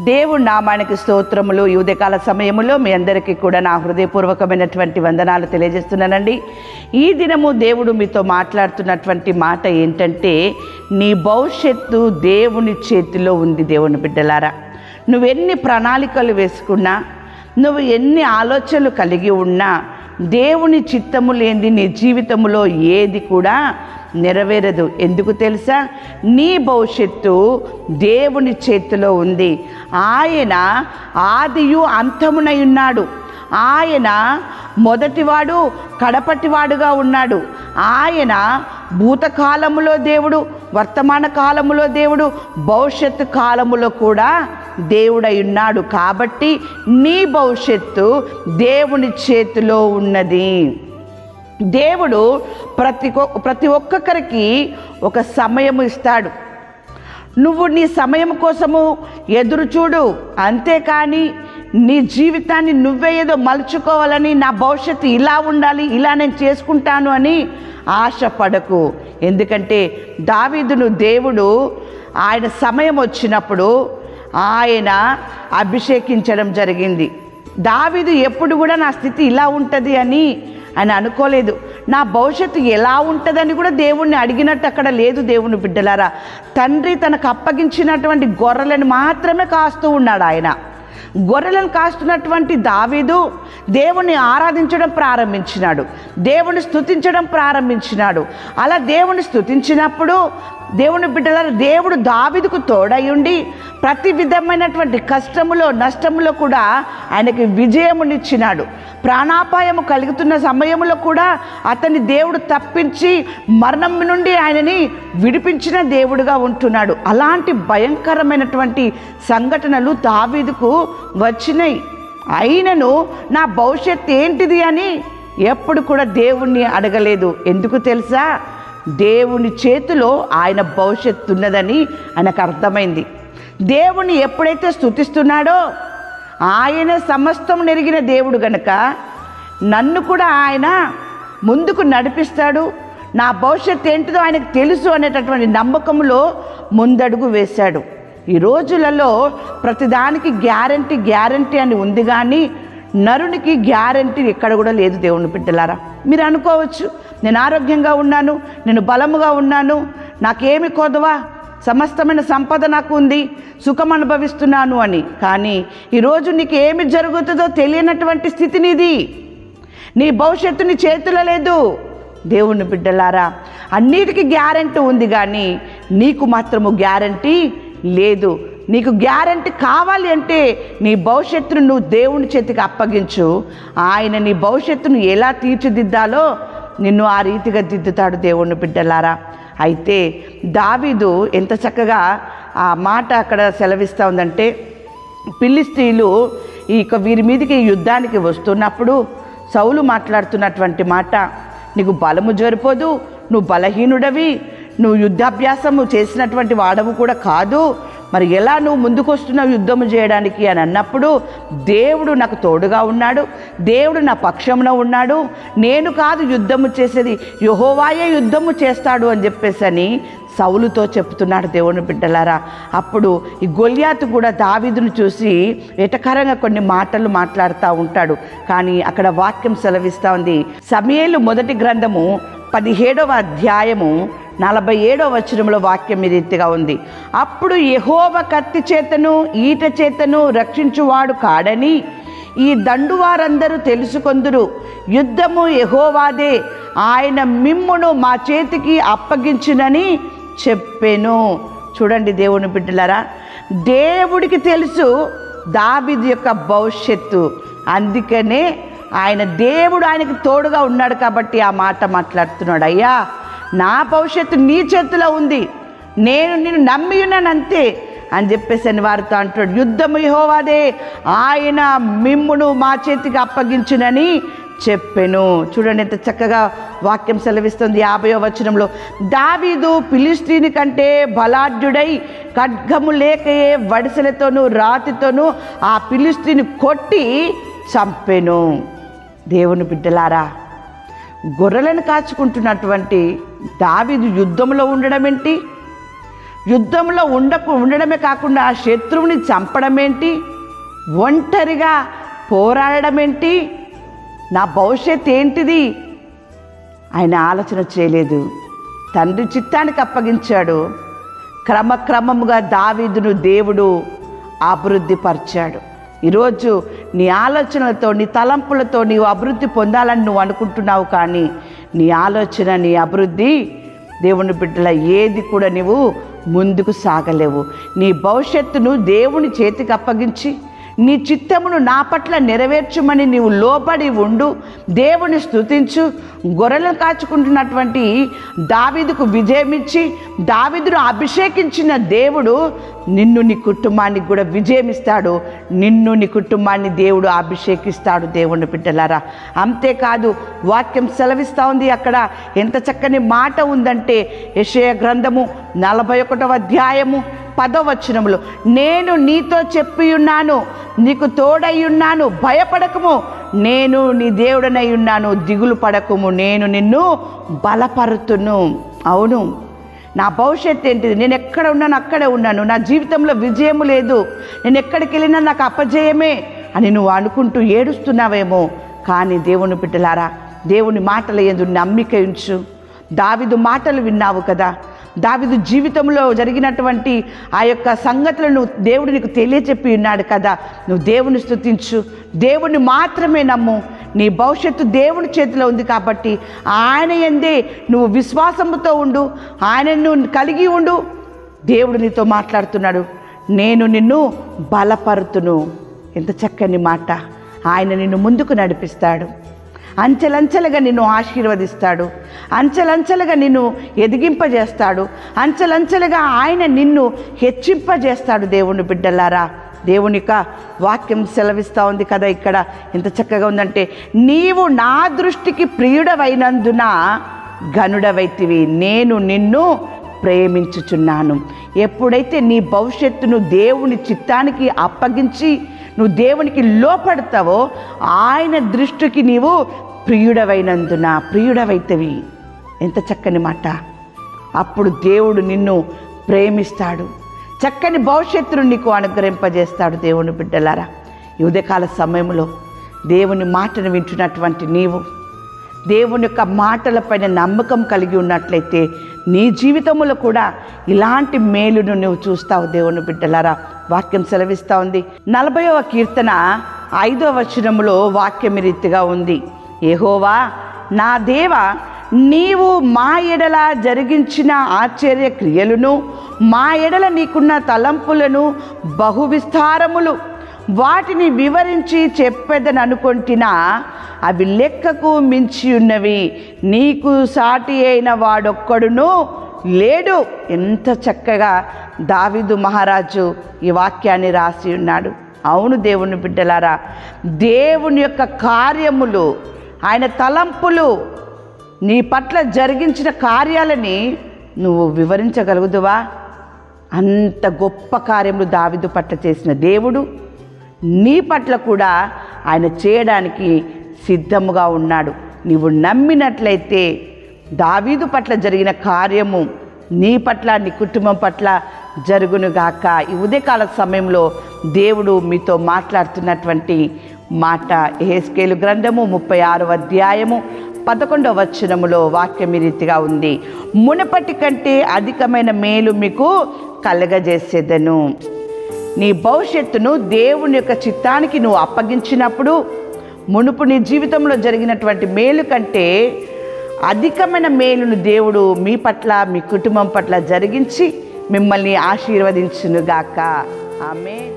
దేవుడి నామానికి స్తోత్రములు. ఈ ఉదయకాల సమయంలో మీ అందరికీ కూడా నా హృదయపూర్వకమైనటువంటి వందనాలు తెలియజేస్తున్నానండి. ఈ దినము దేవుడు మీతో మాట్లాడుతున్నటువంటి మాట ఏంటంటే, నీ భవిష్యత్తు దేవుని చేతిలో ఉంది. దేవుని బిడ్డలారా, నువ్వెన్ని ప్రణాళికలు వేసుకున్నా, నువ్వు ఎన్ని ఆలోచనలు కలిగి ఉన్నా, దేవుని చిత్తము లేనిది నీ జీవితంలో ఏది కూడా నెరవేరదు. ఎందుకు తెలుసా? నీ భవిష్యత్తు దేవుని చేతిలో ఉంది. ఆయన ఆదియు అంతమునై ఉన్నాడు. ఆయన మొదటివాడు కడపటివాడుగా ఉన్నాడు. ఆయన భూతకాలములో దేవుడు, వర్తమాన కాలములో దేవుడు, భవిష్యత్తు కాలములో కూడా దేవుడై ఉన్నాడు. కాబట్టి నీ భవిష్యత్తు దేవుని చేతిలో ఉన్నది. దేవుడు ప్రతి ఒక్కొక్కరికి ఒక సమయము ఇస్తాడు. నువ్వు నీ సమయం కోసము ఎదురు చూడు, అంతేకాని నీ జీవితాన్ని నువ్వే ఏదో మలుచుకోవాలని, నా భవిష్యత్తు ఇలా ఉండాలి, ఇలా నేను చేసుకుంటాను అని ఆశపడకు. ఎందుకంటే దావీదును దేవుడు ఆయన సమయం వచ్చినప్పుడు ఆయన అభిషేకించడం జరిగింది. దావీదు ఎప్పుడు కూడా నా స్థితి ఇలా ఉంటుంది అని ఆయన అనుకోలేదు. నా భవిష్యత్తు ఎలా ఉంటుందని కూడా దేవుణ్ణి అడిగినట్టు అక్కడ లేదు. దేవుని బిడ్డలారా, తండ్రి తనకు అప్పగించినటువంటి గొర్రెలను మాత్రమే కాస్తూ ఉన్నాడు. ఆయన గొర్రెలను కాస్తున్నటువంటి దావీదు దేవుణ్ణి ఆరాధించడం ప్రారంభించినాడు, దేవుని స్తుతించడం ప్రారంభించినాడు. అలా దేవుని స్తుతించినప్పుడు దేవుని బిడ్డలారా, దేవుడు దావీదుకు తోడయుండి ప్రతి విధమైనటువంటి కష్టములో నష్టములో కూడా ఆయనకి విజయమునిచ్చినాడు. ప్రాణాపాయము కలుగుతున్న సమయంలో కూడా అతన్ని దేవుడు తప్పించి మరణం నుండి ఆయనని విడిపించిన దేవుడుగా ఉంటున్నాడు. అలాంటి భయంకరమైనటువంటి సంఘటనలు దావీదుకు వచ్చినాయి. అయినను నా భవిష్యత్తు ఏంటిది అని ఎప్పుడు కూడా దేవుణ్ణి అడగలేదు. ఎందుకు తెలుసా? దేవుని చేతిలో ఆయన భవిష్యత్తు ఉన్నదని ఆయనకు అర్థమైంది. దేవుని ఎప్పుడైతే స్తుతిస్తున్నాడో, ఆయన సమస్తం నెరిగిన దేవుడు గనుక నన్ను కూడా ఆయన ముందుకు నడిపిస్తాడు, నా భవిష్యత్తు ఏంటిదో ఆయనకు తెలుసు అనేటటువంటి నమ్మకంలో ముందడుగు వేశాడు. ఈ రోజులలో ప్రతిదానికి గ్యారంటీ అని ఉంది, కానీ నరునికి గ్యారంటీ ఎక్కడ కూడా లేదు. దేవుని బిడ్డలారా, మీరు అనుకోవచ్చు, నేను ఆరోగ్యంగా ఉన్నాను, నేను బలముగా ఉన్నాను, నాకేమి కొదవా, సమస్తమైన సంపద నాకు ఉంది, సుఖం అనుభవిస్తున్నాను అని. కానీ ఈరోజు నీకు ఏమి జరుగుతుందో తెలియనటువంటి స్థితి నీది. నీ భవిష్యత్తు నీ చేతిలో లేదు. దేవుని బిడ్డలారా, అన్నిటికీ గ్యారంటీ ఉంది, కానీ నీకు మాత్రము గ్యారంటీ లేదు. నీకు గ్యారంటీ కావాలి అంటే నీ భవిష్యత్తును నువ్వు దేవుని చేతికి అప్పగించు. ఆయన నీ భవిష్యత్తును ఎలా తీర్చిదిద్దాలో నిన్ను ఆ రీతిగా దిద్దుతాడు. దేవుని బిడ్డలారా, అయితే దావీదు ఎంత చక్కగా ఆ మాట అక్కడ సెలవిస్తూ ఉందంటే, ఫిలిష్తీయులు వీరి మీదకి యుద్ధానికి వస్తున్నప్పుడు సౌలు మాట్లాడుతున్నటువంటి మాట, నీకు బలము జరిపోదు, నువ్వు బలహీనుడవి, నువ్వు యుద్ధాభ్యాసము చేసినటువంటి వాడవు కూడా కాదు, మరి ఎలా నువ్వు ముందుకు వస్తున్నావు యుద్ధము చేయడానికి అని అన్నప్పుడు, దేవుడు నాకు తోడుగా ఉన్నాడు, దేవుడు నా పక్షమున ఉన్నాడు, నేను కాదు యుద్ధము చేసేది, యెహోవాయే యుద్ధము చేస్తాడు అని చెప్పేసి సౌలుతో చెప్తున్నాడు. దేవుని బిడ్డలారా, అప్పుడు ఈ గొల్యాతు కూడా దావీదును చూసి వెటకారంగా కొన్ని మాటలు మాట్లాడుతూ ఉంటాడు. కానీ అక్కడ వాక్యం సెలవిస్తూ ఉంది. సమూయేలు మొదటి గ్రంథము 17వ అధ్యాయము 47వ వచనంలో వాక్యం ఈ రీతిగా ఉంది. అప్పుడు యెహోవా కత్తి చేతను ఈట చేతను రక్షించువాడు కాడని ఈ దండువారందరూ తెలుసుకొందురు, యుద్ధము యెహోవాదే, ఆయన మిమ్మును మా చేతికి అప్పగించునని చెప్పెను. చూడండి దేవుని బిడ్డలారా, దేవుడికి తెలుసు దావీదు యొక్క భవిష్యత్తు. అందుకనే దేవుడు ఆయనకి తోడుగా ఉన్నాడు కాబట్టి ఆ మాట మాట్లాడుతున్నాడు. అయ్యా, నా భవిష్యత్తు నీ చేతిలో ఉంది, నేను నిన్ను నమ్మి ఉన్నాను అంతే అని చెప్పేసి వారితో అంటాడు. యుద్ధము యెహోవాదే, ఆయన మిమ్మును మా చేతికి అప్పగించునని చెప్పెను. చూడండి ఎంత చక్కగా వాక్యం సెలవిస్తుంది. 50వ వచనంలో, దావీదు ఫిలిష్తీయుని కంటే బలాఢ్యుడై ఖడ్గము లేకయే వడిసెలతోనూ రాతితోనూ ఆ ఫిలిష్తీయుని కొట్టి చంపెను. దేవుని బిడ్డలారా, గొర్రెలను కాచుకుంటున్నటువంటి దావీదు యుద్ధంలో ఉండడం ఏంటి? యుద్ధంలో ఉండడమే కాకుండా ఆ శత్రువుని చంపడం ఏంటి, ఒంటరిగా పోరాడడం ఏంటి, నా భవిష్యత్ ఏంటిది ఆయన ఆలోచన చేయలేదు. తండ్రి చిత్తానికి అప్పగించాడు. క్రమక్రమముగా దావీదును దేవుడు అభివృద్ధిపరిచాడు. ఈరోజు నీ ఆలోచనలతో, నీ తలంపులతో నీవు అభివృద్ధి పొందాలని నువ్వు అనుకుంటున్నావు, కానీ నీ ఆలోచన, నీ అభివృద్ధి దేవుని బిడ్డల ఏది కూడా నీవు ముందుకు సాగలేవు. నీ భవిష్యత్తును దేవుని చేతికి అప్పగించి నీ చిత్తమును నా పట్ల నెరవేర్చుమని నీవు లోబడి ఉండు, దేవుని స్తుతించు. గొర్రెలను కాచుకుంటున్నటువంటి దావీదుకు విజయమిచ్చి దావీదును అభిషేకించిన దేవుడు నిన్ను, నీ కుటుంబానికి కూడా విజయమిస్తాడు. నిన్ను, నీ కుటుంబాన్ని దేవుడు అభిషేకిస్తాడు. దేవుని బిడ్డలారా, అంతేకాదు వాక్యం సెలవిస్తూ ఉంది. అక్కడ ఎంత చక్కని మాట ఉందంటే యెషయా గ్రంథము 41వ అధ్యాయము 10వ వచనములో, నేను నీతో చెప్పి ఉన్నాను, నీకు తోడై ఉన్నాను, భయపడకము, నేను నీ దేవుడనై ఉన్నాను, దిగులు పడకము, నేను నిన్ను బలపరుతును. అవును, నా భవిష్యత్తు ఏంటిది, నేను ఎక్కడ ఉన్నాను అక్కడే ఉన్నాను, నా జీవితంలో విజయము లేదు, నేను ఎక్కడికి వెళ్ళినా నాకు అపజయమే అని నువ్వు అనుకుంటూ ఏడుస్తున్నావేమో. కానీ దేవుని బిడ్డలారా, దేవుని మాటల యందు నమ్మిక ఉంచు. దావీదు మాటలు విన్నావు కదా, దావీదు జీవితంలో జరిగినటువంటి ఆ యొక్క సంగతులను దేవుడు నీకు తెలియచెప్పి ఉన్నాడు కదా. నువ్వు దేవుని స్తుతించు, దేవుని మాత్రమే నమ్ము. నీ భవిష్యత్తు దేవుని చేతిలో ఉంది కాబట్టి ఆయన యందే నువ్వు విశ్వాసముతో ఉండు, ఆయనను కలిగి ఉండు. దేవుడు నీతో మాట్లాడుతున్నాడు, నేను నిన్ను బలపరుతును. ఎంత చక్కని మాట. ఆయన నిన్ను ముందుకు నడిపిస్తాడు, అంచెలంచెలుగా నిన్ను ఆశీర్వదిస్తాడు, అంచెలంచెలుగా నిన్ను ఎదిగింపజేస్తాడు, అంచెలంచెలుగా ఆయన నిన్ను హెచ్చింపజేస్తాడు. దేవుని బిడ్డలారా, దేవుని యొక్క వాక్యం సెలవిస్తూ ఉంది కదా, ఇక్కడ ఎంత చక్కగా ఉందంటే, నీవు నా దృష్టికి ప్రియుడవైనందున ఘనుడవైతివి, నేను నిన్ను ప్రేమించుచున్నాను. ఎప్పుడైతే నీ భవిష్యత్తును దేవుని చిత్తానికి అప్పగించి నువ్వు దేవునికి లోపడతావో ఆయన దృష్టికి నీవు ప్రియుడవైనందున ప్రియుడవైతవి. ఎంత చక్కని మాట. అప్పుడు దేవుడు నిన్ను ప్రేమిస్తాడు, చక్కని భవిష్యత్తును నీకు అనుగ్రహింపజేస్తాడు. దేవుని బిడ్డలారా, ఈ ఉదయకాల సమయంలో దేవుని మాటను వింటున్నటువంటి నీవు దేవుని యొక్క మాటలపైన నమ్మకం కలిగి ఉన్నట్లయితే నీ జీవితంలో కూడా ఇలాంటి మేలును నువ్వు చూస్తావు. దేవుని బిడ్డలారా, వాక్యం సెలవిస్తూ ఉంది. 40వ కీర్తన 5వ వచనములో వాక్యం రీతిగా ఉంది, యెహోవా నా దేవా, నీవు మా ఎడల జరిగించిన ఆశ్చర్య క్రియలను, మా ఎడల నీకున్న తలంపులను బహు విస్తారములు, వాటిని వివరించి చెప్పేదని అనుకొంటినా అవి లెక్కకు మించి ఉన్నవి, నీకు సాటి అయిన వాడొక్కడును లేడు. ఎంత చక్కగా దావీదు మహారాజు ఈ వాక్యాన్ని రాసి ఉన్నాడు. అవును దేవుని బిడ్డలారా, దేవుని యొక్క కార్యములు, ఆయన తలంపులు, నీ పట్ల జరిగించిన కార్యాలని నువ్వు వివరించగలుగుదువా? అంత గొప్ప కార్యములు దావీదు పట్ల చేసిన దేవుడు నీ పట్ల కూడా ఆయన చేయడానికి సిద్ధముగా ఉన్నాడు. నీవు నమ్మినట్లయితే దావీదు పట్ల జరిగిన కార్యము నీ పట్ల, నీ కుటుంబం పట్ల జరుగునుగాక. ఈ ఉదయకాల సమయంలో దేవుడు మీతో మాట్లాడుతున్నటువంటి మాట యెహెజ్కేలు గ్రంథము 36వ అధ్యాయము 11వ వచనములో వాక్యం ఈ రీతిగా ఉంది, మునుపటి కంటే అధికమైన మేలు మీకు కలగజేసేదను. నీ భవిష్యత్తును దేవుని యొక్క చిత్తానికి నువ్వు అప్పగించినప్పుడు మునుపు నీ జీవితంలో జరిగినటువంటి మేలు కంటే అధికమైన మేలును దేవుడు మీ పట్ల, మీ కుటుంబం పట్ల జరిగించి మిమ్మల్ని ఆశీర్వదించునుగాక. ఆమేన్.